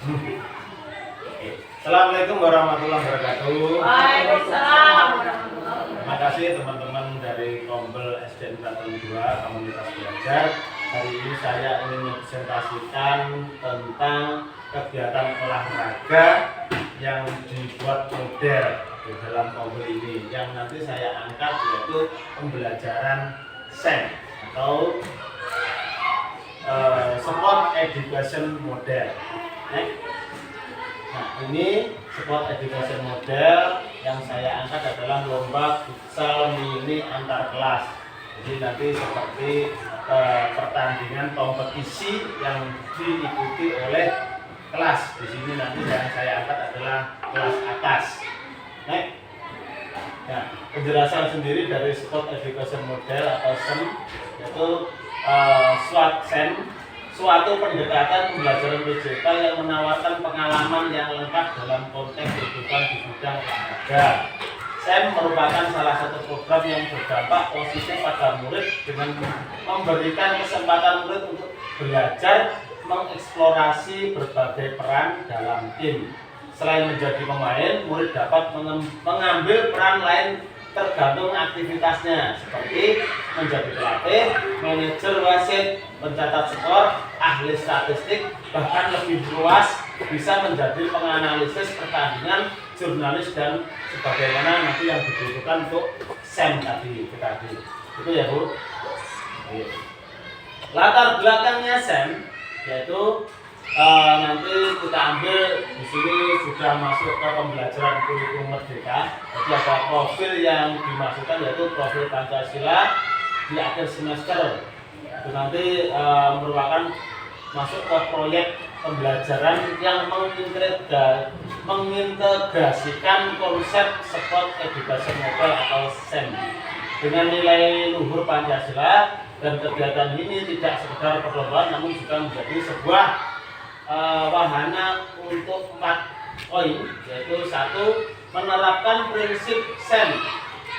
Assalamualaikum warahmatullahi wabarakatuh. Waalaikumsalam warahmatullahi wabarakatuh. Terima kasih teman-teman dari Kompel SDN Klaten 2 Komunitas Belajar. Hari ini saya ingin mempresentasikan tentang kegiatan olahraga yang dibuat model di dalam Kompel ini. Yang nanti saya angkat yaitu pembelajaran SEM atau Sport Education Model. Nah, ini Sport Education Model yang saya angkat adalah lomba futsal mini antar kelas. Jadi nanti seperti pertandingan kompetisi yang diikuti oleh kelas. Di sini nanti yang saya angkat adalah kelas atas. Nah, penjelasan sendiri dari Sport Education Model atau SEM yaitu suatu pendekatan pembelajaran digital yang menawarkan pengalaman yang lengkap dalam konteks kehidupan di bidang olahraga. SEM merupakan salah satu program yang berdampak positif pada murid dengan memberikan kesempatan murid untuk belajar mengeksplorasi berbagai peran dalam tim. Selain menjadi pemain, murid dapat mengambil peran lain tergantung aktivitasnya, seperti menjadi pelatih, manajer wasit, pencatat skor, ahli statistik, bahkan lebih luas bisa menjadi penganalisis pertandingan, jurnalis, dan sebagaimana nanti yang dibutuhkan untuk SEM tadi. Itu ya Bu. Latar belakangnya SEM yaitu nanti kita ambil di sini sudah masuk ke pembelajaran kurikulum merdeka. Jadi ada profil yang dimasukkan yaitu profil Pancasila di akhir semester. Itu nanti merupakan masuk ke proyek pembelajaran yang mengintegrasikan konsep Sport Education Model atau SEM dengan nilai luhur Pancasila, dan kegiatan ini tidak sekedar perlombaan namun juga menjadi sebuah wahana untuk 4 poin, yaitu 1. Menerapkan prinsip SEM.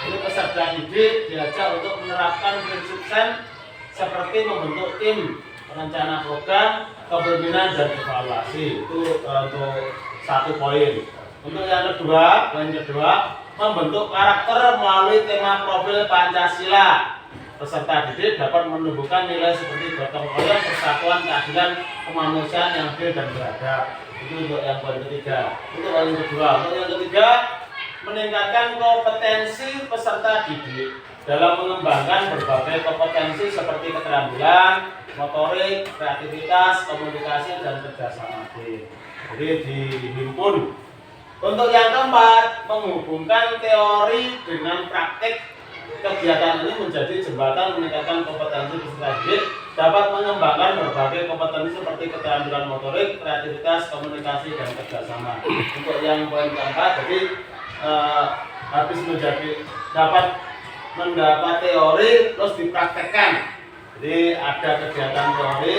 Ini peserta didik diajak untuk menerapkan prinsip SEM seperti membentuk tim, rencana program, kepemimpinan, dan evaluasi. Itu untuk 1 poin. Untuk yang kedua, poin kedua, membentuk karakter melalui tema profil Pancasila. Peserta didik dapat menumbuhkan nilai seperti gotong royong, persatuan, keadilan, kemanusiaan yang adil dan beradab. Itu untuk yang poin ketiga. Itu poin kedua. Untuk yang ketiga, meningkatkan kompetensi peserta didik dalam mengembangkan berbagai kompetensi seperti keterampilan, motorik, kreativitas, komunikasi, dan kerjasama tim. Jadi dihimpun. Untuk yang keempat, menghubungkan teori dengan praktik. Kegiatan ini menjadi jembatan meningkatkan kompetensi peserta didik, dapat mengembangkan berbagai kompetensi seperti keterampilan motorik, kreativitas, komunikasi, dan kerjasama. Untuk yang poin keempat, jadi habis dapat mendapat teori terus dipraktekkan. Jadi ada kegiatan teori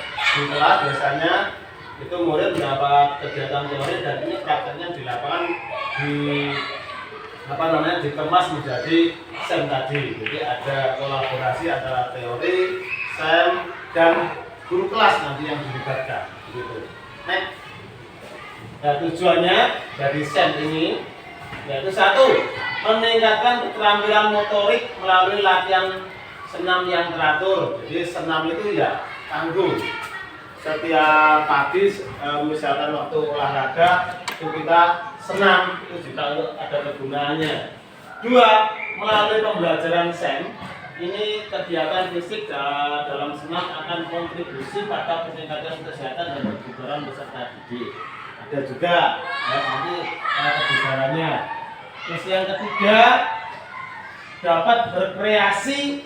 di kelas biasanya itu murid mendapat kegiatan teori, dan ini prakteknya di lapangan dikemas menjadi SEM tadi. Jadi ada kolaborasi antara teori, SEM, dan guru kelas nanti yang dilibatkan. Gitu. Nah, tujuannya dari SEM ini yaitu 1. Meningkatkan keterampilan motorik melalui latihan senam yang teratur. Jadi senam itu ya tangguh. Setiap pagi misalkan waktu olahraga itu kita senam, itu juga ada kegunaannya. 2. Melalui pembelajaran SEM, ini kegiatan fisik dalam senam akan kontribusi pada peningkatan kesehatan dan kebugaran peserta didik. Ada juga nanti kebugarannya. Terus yang ketiga, dapat berkreasi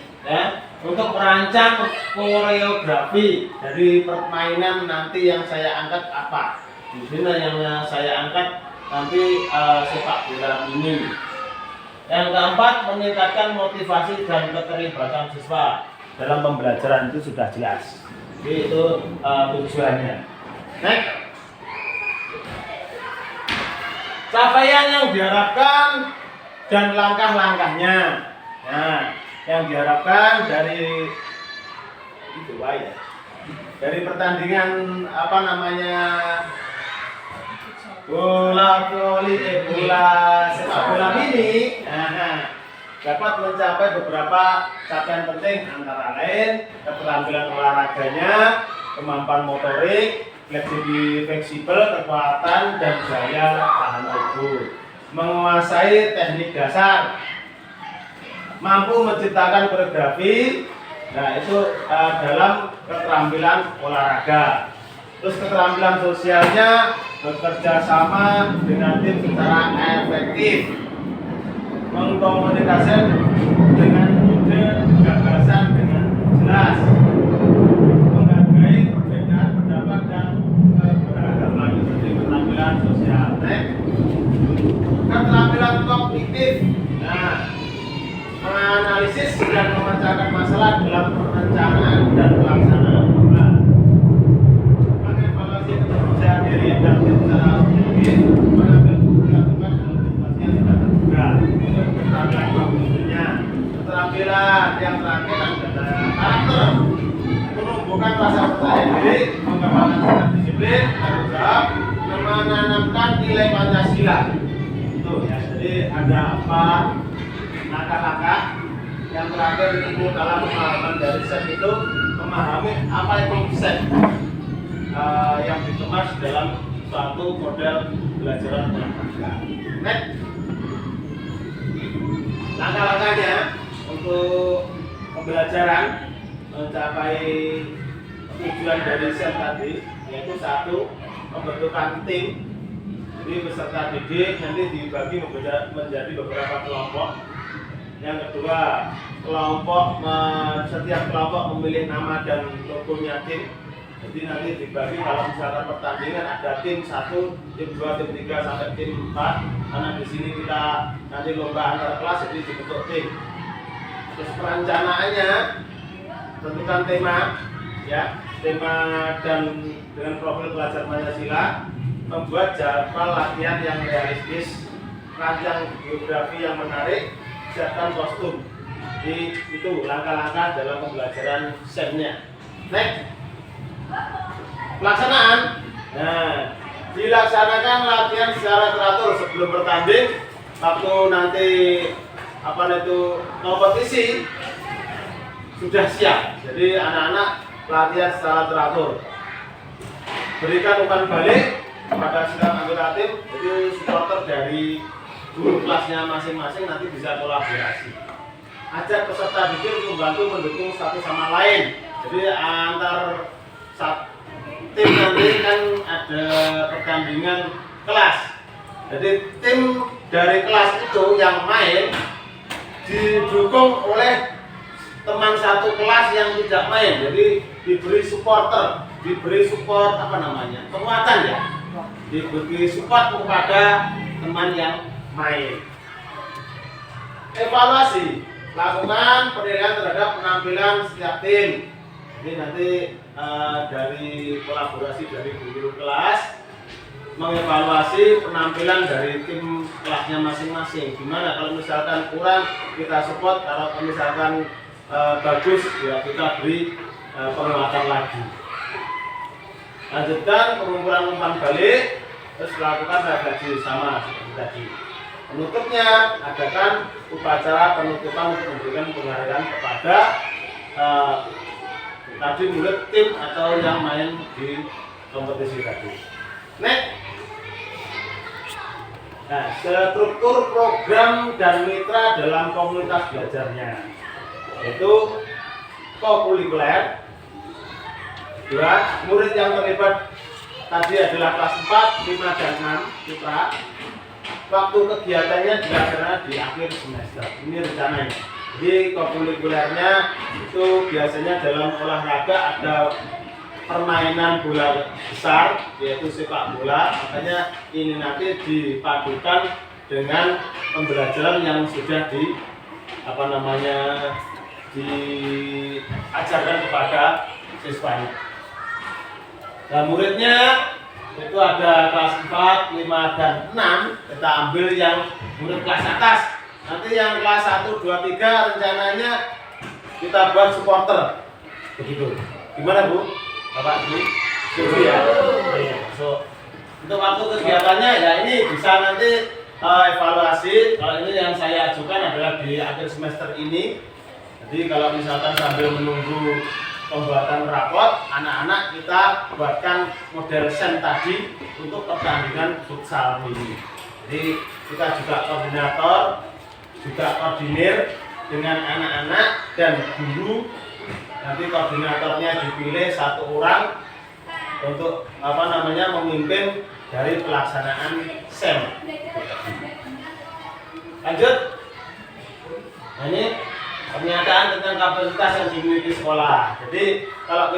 untuk merancang koreografi dari permainan nanti yang saya angkat apa. Di sini yang saya angkat nanti sepak bola mini. Yang keempat, meningkatkan motivasi dan keterlibatan siswa dalam pembelajaran, itu sudah jelas. Jadi itu tujuannya. Next. Capaian yang diharapkan dan langkah-langkahnya. Nah, yang diharapkan dari itu dari pertandingan bola sepak bola mini dapat mencapai beberapa capaian penting, antara lain keterampilan olahraganya, kemampuan motorik, fleksibel, kekuatan dan daya tahan tubuh, menguasai teknik dasar, mampu menciptakan koreografi. Nah, itu dalam keterampilan olahraga. Terus keterampilan sosialnya, bekerja sama dengan tim secara efektif, mengkomunikasikan dengan ide gagasan dengan jelas, menghargai perbedaan pendapat dan keberagaman. Itu di keterampilan sosial. Keterampilan kognitif, menganalisis dan memecahkan masalah dalam perencanaan dan pelaksanaan program, mengevaluasi kepercayaan diri dan secara objektif, mengambil keputusan dalam situasi yang tidak terduga. Itu keterampilan kognitifnya. Keterampilan yang terakhir adalah karakter, menumbuhkan rasa percaya diri, mengembangkan sikap disiplin, tanggung jawab, menanamkan nilai Pancasila. Itu ya, jadi ada 4 langkah-langkah. Yang terakhir itu dalam pemahaman dari set itu memahami apa itu set yang dikemas dalam suatu model pembelajaran olahraga. Next, langkah-langkahnya untuk pembelajaran mencapai tujuan dari set tadi, yaitu 1, pembentukan tim. Jadi peserta didik nanti dibagi menjadi beberapa kelompok. Yang kedua, setiap kelompok memilih nama dan logonya tim. Jadi nanti dibagi, kalau misalkan pertandingan ada tim 1, tim 2, tim 3 sampai tim 4. Karena di sini kita nanti lomba antar kelas, jadi dibentuk tim. Terus perencanaannya, tentukan tema, ya, tema dan dengan profil pelajar Pancasila, membuat jadwal latihan yang realistis, rancang geografi yang menarik, siapkan kostum. Jadi itu langkah-langkah dalam pembelajaran SEM-nya. Next, pelaksanaan. Nah, dilaksanakan latihan secara teratur sebelum bertanding. Waktu nanti kompetisi sudah siap. Jadi anak-anak latihan secara teratur. Berikan umpan balik pada sidang anggota tim. Jadi supporter dari guru kelasnya masing-masing nanti bisa kolaborasi. Ajak peserta didik membantu mendukung satu sama lain. Jadi antar tim nanti kan ada pertandingan kelas. Jadi tim dari kelas itu yang main didukung oleh teman satu kelas yang tidak main. Jadi diberi supporter, diberi support penguatan ya. Diberi support kepada teman yang main. Evaluasi, lakukan penilaian terhadap penampilan setiap tim. Jadi nanti dari kolaborasi dari guru kelas mengevaluasi penampilan dari tim kelasnya masing-masing. Gimana kalau misalkan kurang kita support, kalau misalkan bagus ya kita beri penguatan lagi. Lanjutkan pengumpulan umpan balik, terus lakukan redaksi sama seperti tadi. Penutupnya, adakan upacara penutupan untuk memberikan penghargaan kepada tadi murid tim atau yang main di kompetisi tadi. Next. Nah, struktur program dan mitra dalam komunitas belajarnya, yaitu kokurikuler. 2. Murid yang terlibat tadi adalah kelas 4, 5, dan 6 mitra. Waktu kegiatannya dilaksanakan di akhir semester. Ini rencananya. Jadi kokurikulernya itu biasanya dalam olahraga ada permainan bola besar, yaitu sepak bola. Makanya ini nanti dipadukan dengan pembelajaran yang sudah diajarkan kepada siswanya. Nah, muridnya itu ada kelas 4, 5, dan 6. Kita ambil yang murid kelas atas. Nanti yang kelas 1, 2, 3 rencananya kita buat supporter. Begitu. Gimana Bu? Bapak Bu? Setuju ya? So, Untuk waktu kegiatannya ya ini bisa nanti evaluasi. Kalau ini yang saya ajukan adalah di akhir semester ini. Jadi kalau misalkan sambil menunggu pembuatan rapot, anak-anak kita buatkan model SEM tadi untuk pertandingan futsal ini. Jadi kita juga koordinator, juga koordinir dengan anak-anak dan guru. Nanti koordinatornya dipilih satu orang untuk memimpin dari pelaksanaan SEM. Lanjut. Nah, ini pernyataan tentang kapasitas yang dimiliki sekolah. Jadi kalau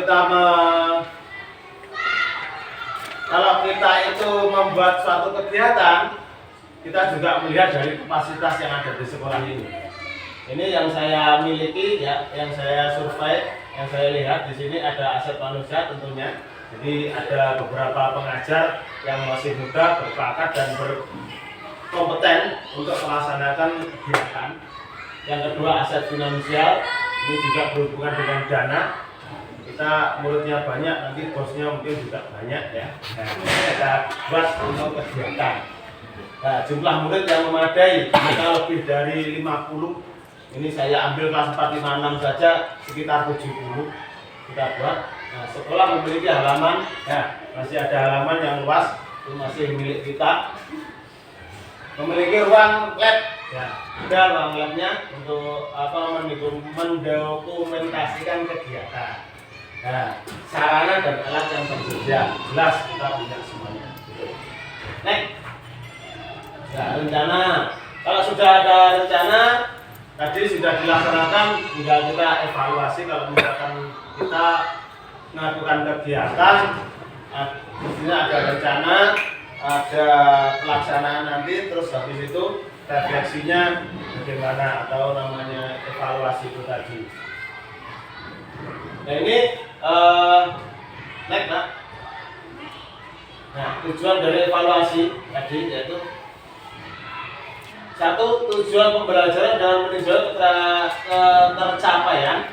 kita itu membuat suatu kegiatan, kita juga melihat dari kapasitas yang ada di sekolah ini. Ini yang saya miliki ya, yang saya survei, yang saya lihat di sini ada aset manusia tentunya. Jadi ada beberapa pengajar yang masih muda, berbakat dan berkompeten untuk melaksanakan kegiatan. Yang kedua aset finansial, ini juga berhubungan dengan dana. Kita muridnya banyak, nanti bosnya mungkin juga banyak ya. Nah, ini kita buat untuk kegiatan. Nah, jumlah murid yang memadai, jika lebih dari 50, ini saya ambil kelas 4, 5, 6 saja sekitar 70 kita buat. Nah, sekolah memiliki halaman, ya masih ada halaman yang luas, itu masih milik kita. Memiliki ruang lab, ya ada ruang labnya untuk mendokumentasikan kegiatan. Nah, sarana dan alat yang tersedia jelas kita punya semuanya. Next. Nah, rencana. Kalau sudah ada rencana, tadi sudah dilaksanakan, tinggal kita evaluasi. Kalau misalkan kita melakukan kegiatan, mestinya ada rencana, ada pelaksanaan nanti, terus habis itu refleksinya bagaimana atau namanya evaluasi itu tadi. Nah ini next Pak. Nah tujuan dari evaluasi tadi yaitu satu, tujuan pembelajaran dan meninjau ketercapaian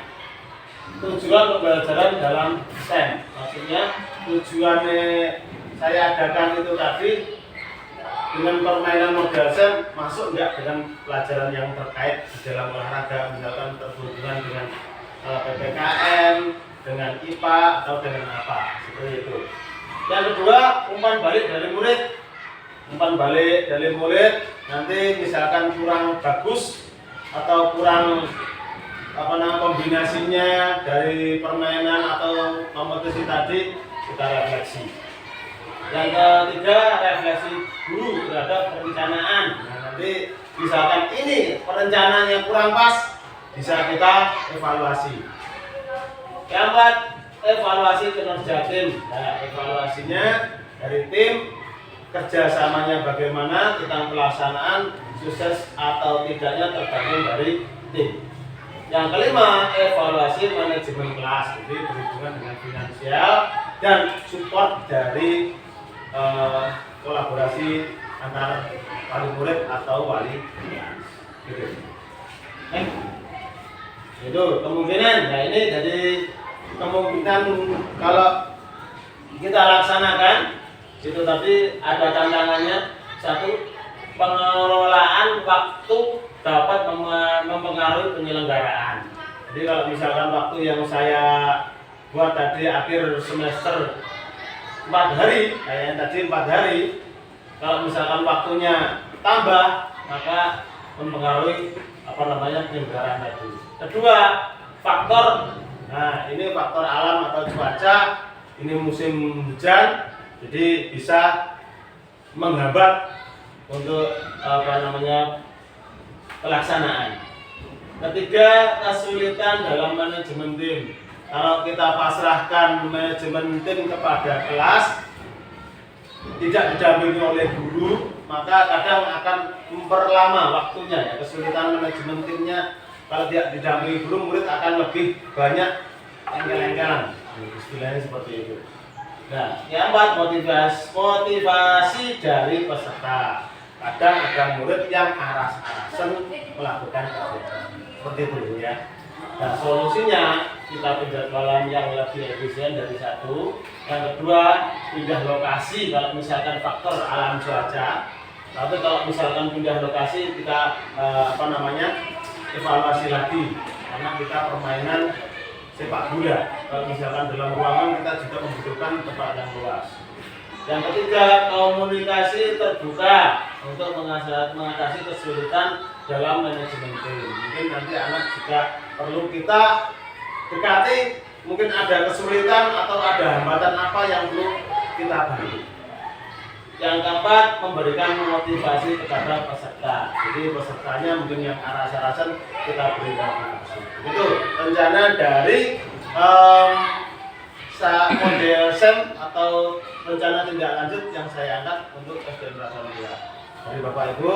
tujuan pembelajaran dalam STEM. Maksudnya tujuannya saya adakan itu tadi dengan permainan model STEM masuk enggak dengan pelajaran yang terkait di dalam olahraga, misalkan berhubungan dengan PPKN, dengan IPA atau dengan apa seperti itu. Yang kedua, umpan balik dari murid. Umpan balik dari murid nanti misalkan kurang bagus atau kurang kombinasinya dari permainan atau kompetisi tadi, kita refleksi. Yang ketiga, refleksi guru terhadap perencanaan. Nah, nanti misalkan ini perencanaannya kurang pas, bisa kita evaluasi. Yang keempat, evaluasi kinerja tim. Nah, evaluasinya dari tim, kerjasamanya bagaimana tentang pelaksanaan sukses atau tidaknya tergantung dari tim. Yang kelima, evaluasi manajemen kelas, jadi berhubungan dengan finansial dan support dari kolaborasi antara wali murid atau wali kelas. Gitu. Itu kemungkinan, ya ini jadi kemungkinan kalau kita laksanakan itu tadi ada tantangannya. Satu, pengelolaan waktu dapat mempengaruhi penyelenggaraan. Jadi kalau misalkan waktu yang saya buat tadi akhir semester 4 hari, kayak tadi 4 hari, kalau misalkan waktunya tambah, maka mempengaruhi penyelenggaraan tadi. Kedua, faktor, nah ini faktor alam atau cuaca, ini musim hujan, jadi bisa menghambat untuk pelaksanaan. Ketiga, kesulitan dalam manajemen tim. Kalau kita pasrahkan manajemen tim kepada kelas, tidak didampingi oleh guru, maka kadang akan memperlama waktunya ya. Kesulitan manajemen timnya kalau tidak didampingi guru, murid akan lebih banyak engkel-engkelan. Istilahnya seperti itu. Nah, yang keempat, motivasi dari peserta. Kadang ada murid yang aras-arasan melakukan kegiatan seperti itu ya. Nah, solusinya kita penjadwalan yang lebih efisien dari satu. Yang kedua, pindah lokasi kalau misalkan faktor alam cuaca. Tapi kalau misalkan pindah lokasi kita evaluasi lagi karena kita permainan sepak bola. Kalau misalkan dalam ruangan kita juga membutuhkan tempat yang luas. Yang ketiga, komunikasi terbuka untuk mengatasi kesulitan dalam manajemen tim. Mungkin nanti anak juga perlu kita dekati, mungkin ada kesulitan atau ada hambatan apa yang perlu kita bantu. Yang keempat, memberikan motivasi kepada peserta. Jadi pesertanya mungkin yang rasa-rasan kita berikan motivasi. Itu rencana dari model SEM atau rencana tindak lanjut yang saya angkat untuk SDN Prasamulia. Dari Bapak Ibu,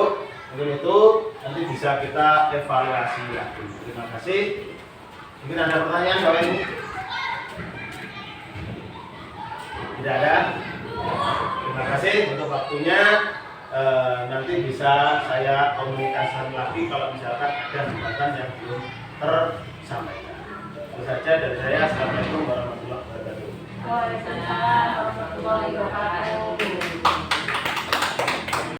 mungkin itu nanti bisa kita evaluasi lagi. Terima kasih. Mungkin ada pertanyaan Bapak Ibu? Tidak ada? Terima kasih untuk waktunya. Nanti bisa saya komunikasikan lagi kalau misalkan ada hambatan yang belum tersampaikan. Itu saja dari saya. Assalamualaikum warahmatullahi wabarakatuh. Waalaikumsalam warahmatullahi wabarakatuh.